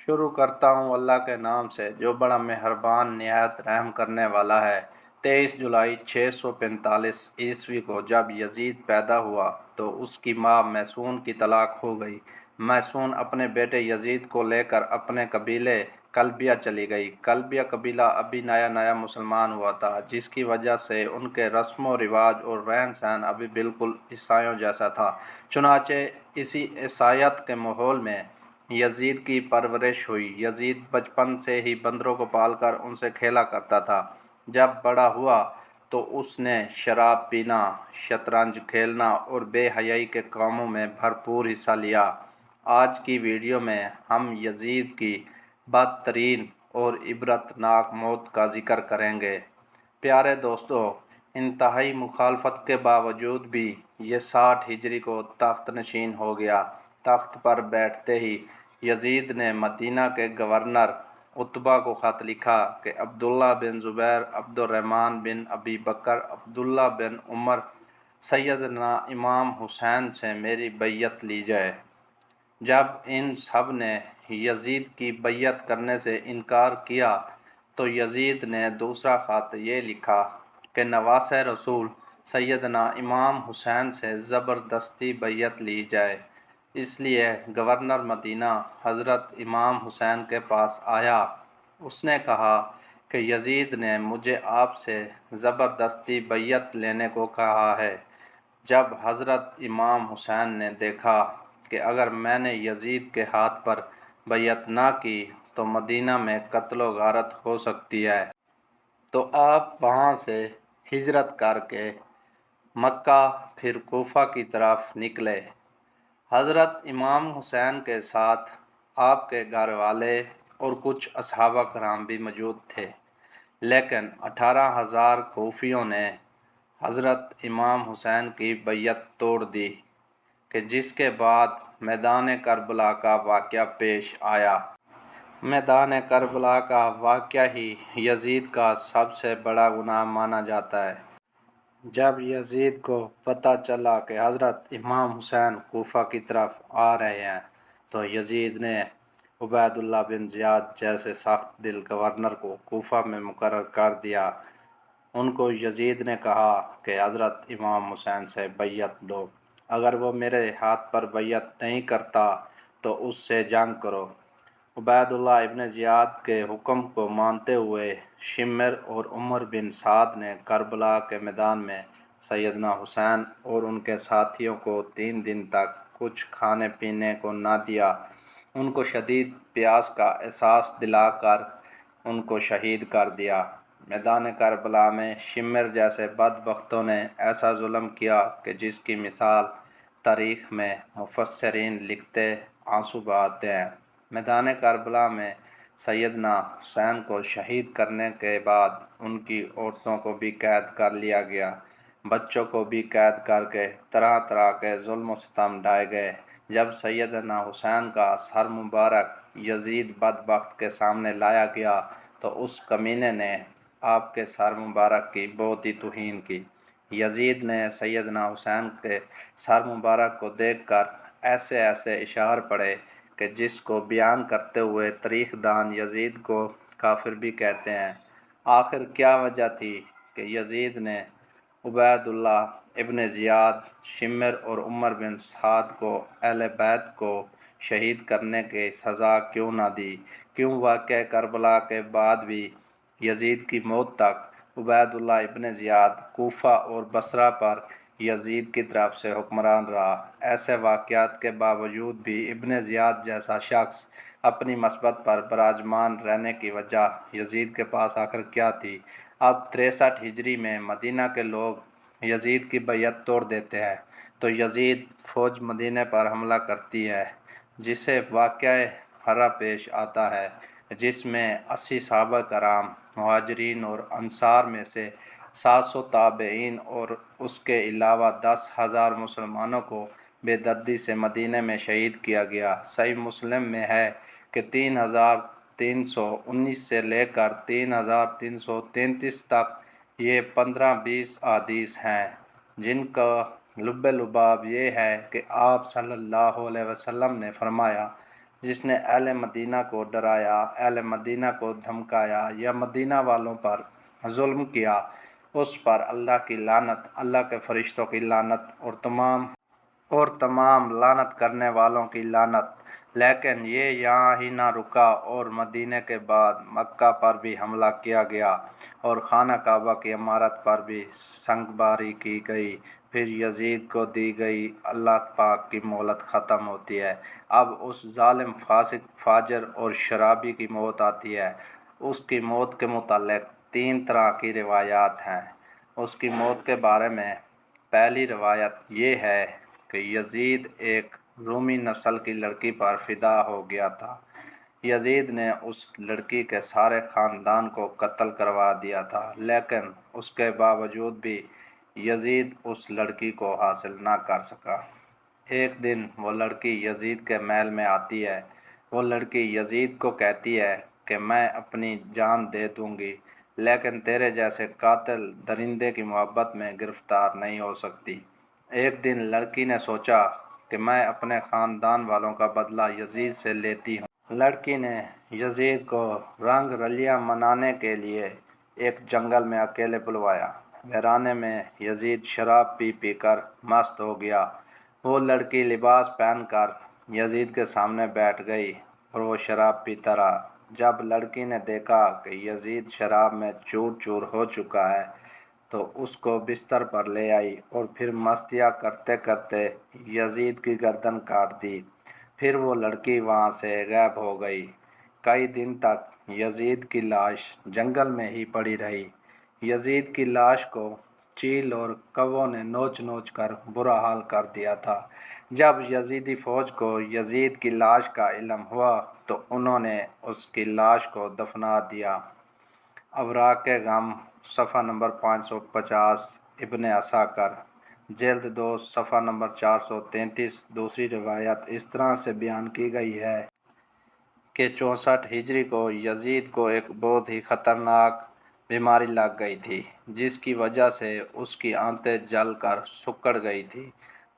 شروع کرتا ہوں اللہ کے نام سے جو بڑا مہربان نہایت رحم کرنے والا ہے۔ 23 جولائی 645 کو جب یزید پیدا ہوا تو اس کی ماں میسون کی طلاق ہو گئی۔ میسون اپنے بیٹے یزید کو لے کر اپنے قبیلے کلبیہ چلی گئی۔ کلبیہ قبیلہ ابھی نیا نیا مسلمان ہوا تھا، جس کی وجہ سے ان کے رسم و رواج اور رہن سہن ابھی بالکل عیسائیوں جیسا تھا۔ چنانچہ اسی عیسائیت کے ماحول میں یزید کی پرورش ہوئی۔ یزید بچپن سے ہی بندروں کو پال کر ان سے کھیلا کرتا تھا۔ جب بڑا ہوا تو اس نے شراب پینا، شطرنج کھیلنا اور بے حیائی کے کاموں میں بھرپور حصہ لیا۔ آج کی ویڈیو میں ہم یزید کی بدترین اور عبرت ناک موت کا ذکر کریں گے۔ پیارے دوستو، انتہائی مخالفت کے باوجود بھی یہ 60 ہجری کو تخت نشین ہو گیا۔ تخت پر بیٹھتے ہی یزید نے مدینہ کے گورنر عتبہ کو خط لکھا کہ عبداللہ بن زبیر، عبد الرحمن بن ابی بکر، عبداللہ بن عمر، سیدنا امام حسین سے میری بیعت لی جائے۔ جب ان سب نے یزید کی بیعت کرنے سے انکار کیا تو یزید نے دوسرا خط یہ لکھا کہ نواسہ رسول سیدنا امام حسین سے زبردستی بیعت لی جائے۔ اس لیے گورنر مدینہ حضرت امام حسین کے پاس آیا۔ اس نے کہا کہ یزید نے مجھے آپ سے زبردستی بیعت لینے کو کہا ہے۔ جب حضرت امام حسین نے دیکھا کہ اگر میں نے یزید کے ہاتھ پر بیعت نہ کی تو مدینہ میں قتل و غارت ہو سکتی ہے، تو آپ وہاں سے ہجرت کر کے مکہ پھر کوفہ کی طرف نکلے۔ حضرت امام حسین کے ساتھ آپ کے گھر والے اور کچھ اصحابہ کرام بھی موجود تھے، لیکن 18,000 کوفیوں نے حضرت امام حسین کی بیعت توڑ دی کہ جس کے بعد میدان کربلا کا واقعہ پیش آیا۔ میدان کربلا کا واقعہ ہی یزید کا سب سے بڑا گناہ مانا جاتا ہے۔ جب یزید کو پتہ چلا کہ حضرت امام حسین کوفہ کی طرف آ رہے ہیں تو یزید نے عبید اللہ بن زیاد جیسے سخت دل گورنر کو کوفہ میں مقرر کر دیا۔ ان کو یزید نے کہا کہ حضرت امام حسین سے بیعت لو، اگر وہ میرے ہاتھ پر بیعت نہیں کرتا تو اس سے جنگ کرو۔ عبید اللہ ابن زیاد کے حکم کو مانتے ہوئے شمر اور عمر بن سعد نے کربلا کے میدان میں سیدنا حسین اور ان کے ساتھیوں کو 3 دن تک کچھ کھانے پینے کو نہ دیا۔ ان کو شدید پیاس کا احساس دلا کر ان کو شہید کر دیا۔ میدان کربلا میں شمر جیسے بدبختوں نے ایسا ظلم کیا کہ جس کی مثال تاریخ میں مفسرین لکھتے آنسو بہاتے ہیں۔ میدان کربلا میں سیدنا حسین کو شہید کرنے کے بعد ان کی عورتوں کو بھی قید کر لیا گیا، بچوں کو بھی قید کر کے طرح طرح کے ظلم و ستم ڈھائے گئے۔ جب سیدنا حسین کا سر مبارک یزید بدبخت کے سامنے لایا گیا تو اس کمینے نے آپ کے سر مبارک کی بہت ہی توہین کی۔ یزید نے سیدنا حسین کے سر مبارک کو دیکھ کر ایسے ایسے اشعار پڑھے کہ جس کو بیان کرتے ہوئے تاریخ دان یزید کو کافر بھی کہتے ہیں۔ آخر کیا وجہ تھی کہ یزید نے عبید اللہ ابن زیاد، شمر اور عمر بن سعد کو اہل بیت کو شہید کرنے کی سزا کیوں نہ دی؟ کیوں واقعہ کربلا کے بعد بھی یزید کی موت تک عبید اللہ ابن زیاد کوفہ اور بصرہ پر یزید کی طرف سے حکمران رہا؟ ایسے واقعات کے باوجود بھی ابن زیاد جیسا شخص اپنی مثبت پر براجمان رہنے کی وجہ یزید کے پاس آخر کیا تھی؟ اب 63 ہجری میں مدینہ کے لوگ یزید کی بیعت توڑ دیتے ہیں تو یزید فوج مدینہ پر حملہ کرتی ہے، جسے واقعہ ہرا پیش آتا ہے جس میں 80 صحابہ کرام مہاجرین اور انصار میں سے 700 تابعین اور اس کے علاوہ 10,000 مسلمانوں کو بے دردی سے مدینہ میں شہید کیا گیا۔ صحیح مسلم میں ہے کہ 3,319 سے لے کر 3,333 تک یہ 15-20 احادیث ہیں جن کا لب لباب یہ ہے کہ آپ صلی اللہ علیہ وسلم نے فرمایا، جس نے اہل مدینہ کو ڈرایا، اہل مدینہ کو دھمکایا یا مدینہ والوں پر ظلم کیا، اس پر اللہ کی لعنت، اللہ کے فرشتوں کی لعنت اور تمام لعنت کرنے والوں کی لعنت۔ لیکن یہ یہاں ہی نہ رکا اور مدینہ کے بعد مکہ پر بھی حملہ کیا گیا اور خانہ کعبہ کی عمارت پر بھی سنگباری کی گئی۔ پھر یزید کو دی گئی اللہ پاک کی مہلت ختم ہوتی ہے۔ اب اس ظالم، فاسق، فاجر اور شرابی کی موت آتی ہے۔ اس کی موت کے متعلق 3 طرح کی روایات ہیں۔ اس کی موت کے بارے میں پہلی روایت یہ ہے کہ یزید ایک رومی نسل کی لڑکی پر فدا ہو گیا تھا۔ یزید نے اس لڑکی کے سارے خاندان کو قتل کروا دیا تھا، لیکن اس کے باوجود بھی یزید اس لڑکی کو حاصل نہ کر سکا۔ ایک دن وہ لڑکی یزید کے محل میں آتی ہے۔ وہ لڑکی یزید کو کہتی ہے کہ میں اپنی جان دے دوں گی، لیکن تیرے جیسے قاتل درندے کی محبت میں گرفتار نہیں ہو سکتی۔ ایک دن لڑکی نے سوچا کہ میں اپنے خاندان والوں کا بدلہ یزید سے لیتی ہوں۔ لڑکی نے یزید کو رنگ رلیاں منانے کے لیے ایک جنگل میں اکیلے بلوایا۔ ویرانے میں یزید شراب پی پی کر مست ہو گیا۔ وہ لڑکی لباس پہن کر یزید کے سامنے بیٹھ گئی اور وہ شراب پیتا رہا۔ جب لڑکی نے دیکھا کہ یزید شراب میں چور چور ہو چکا ہے تو اس کو بستر پر لے آئی اور پھر مستیاں کرتے کرتے یزید کی گردن کاٹ دی۔ پھر وہ لڑکی وہاں سے غائب ہو گئی۔ کئی دن تک یزید کی لاش جنگل میں ہی پڑی رہی۔ یزید کی لاش کو چیل اور کووں نے نوچ نوچ کر برا حال کر دیا تھا۔ جب یزیدی فوج کو یزید کی لاش کا علم ہوا تو انہوں نے اس کی لاش کو دفنا دیا۔ اوراق غم، صفحہ نمبر 550، ابن عساکر، جلد 2، صفحہ نمبر 433۔ دوسری روایت اس طرح سے بیان کی گئی ہے کہ 64 ہجری کو یزید کو ایک بہت ہی خطرناک بیماری لگ گئی تھی، جس کی وجہ سے اس کی آنتیں جل کر سکڑ گئی تھی۔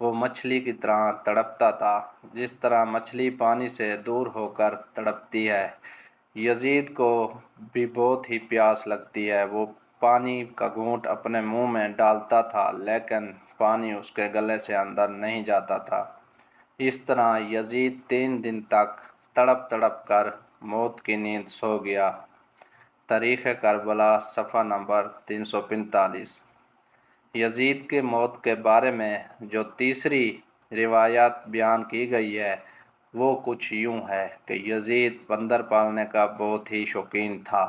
وہ مچھلی کی طرح تڑپتا تھا، جس طرح مچھلی پانی سے دور ہو کر تڑپتی ہے۔ یزید کو بھی بہت ہی پیاس لگتی ہے۔ وہ پانی کا گھونٹ اپنے منہ میں ڈالتا تھا، لیکن پانی اس کے گلے سے اندر نہیں جاتا تھا۔ اس طرح یزید 3 دن تک تڑپ تڑپ کر موت کی نیند سو گیا۔ تاریخ کربلا، صفحہ نمبر 345۔ یزید کی موت کے بارے میں جو تیسری روایت بیان کی گئی ہے وہ کچھ یوں ہے کہ یزید بندر پالنے کا بہت ہی شوقین تھا۔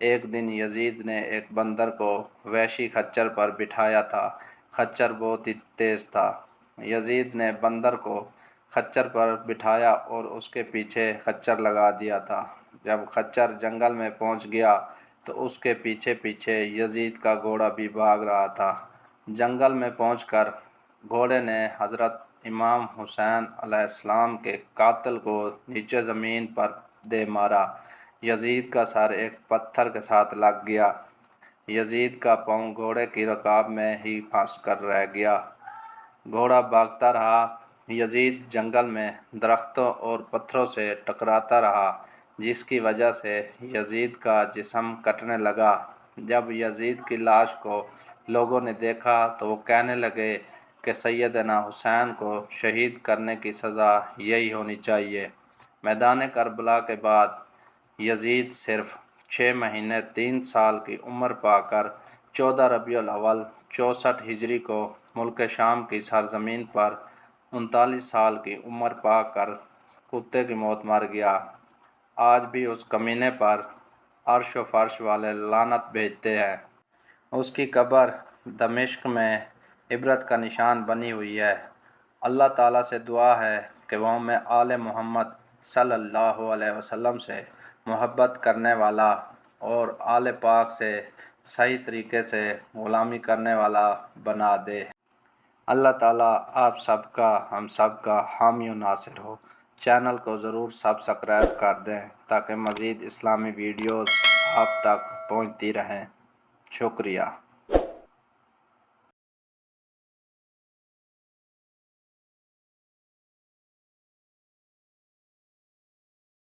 ایک دن یزید نے ایک بندر کو وحشی خچر پر بٹھایا تھا۔ خچر بہت ہی تیز تھا۔ یزید نے بندر کو خچر پر بٹھایا اور اس کے پیچھے خچر لگا دیا تھا۔ جب خچر جنگل میں پہنچ گیا تو اس کے پیچھے پیچھے یزید کا گھوڑا بھی بھاگ رہا تھا۔ جنگل میں پہنچ کر گھوڑے نے حضرت امام حسین علیہ السلام کے قاتل کو نیچے زمین پر دے مارا۔ یزید کا سر ایک پتھر کے ساتھ لگ گیا۔ یزید کا پاؤں گھوڑے کی رکاب میں ہی پھنس کر رہ گیا۔ گھوڑا بھاگتا رہا۔ یزید جنگل میں درختوں اور پتھروں سے ٹکراتا رہا، جس کی وجہ سے یزید کا جسم کٹنے لگا۔ جب یزید کی لاش کو لوگوں نے دیکھا تو وہ کہنے لگے کہ سیدنا حسین کو شہید کرنے کی سزا یہی ہونی چاہیے۔ میدان کربلا کے بعد یزید صرف 6 مہینے 3 سال کی عمر پا کر 14 ربیع الاول 64 ہجری کو ملک شام کی سرزمین پر 39 سال کی عمر پا کر کتے کی موت مر گیا۔ آج بھی اس کمینے پر عرش و فرش والے لعنت بھیجتے ہیں۔ اس کی قبر دمشق میں عبرت کا نشان بنی ہوئی ہے۔ اللہ تعالیٰ سے دعا ہے کہ وہ ہمیں آل محمد صلی اللہ علیہ وسلم سے محبت کرنے والا اور آل پاک سے صحیح طریقے سے غلامی کرنے والا بنا دے۔ اللہ تعالیٰ آپ سب کا، ہم سب کا حامی و ناصر ہو۔ چینل کو ضرور سبسکرائب کر دیں تاکہ مزید اسلامی ویڈیوز آپ تک پہنچتی رہیں۔ شکریہ۔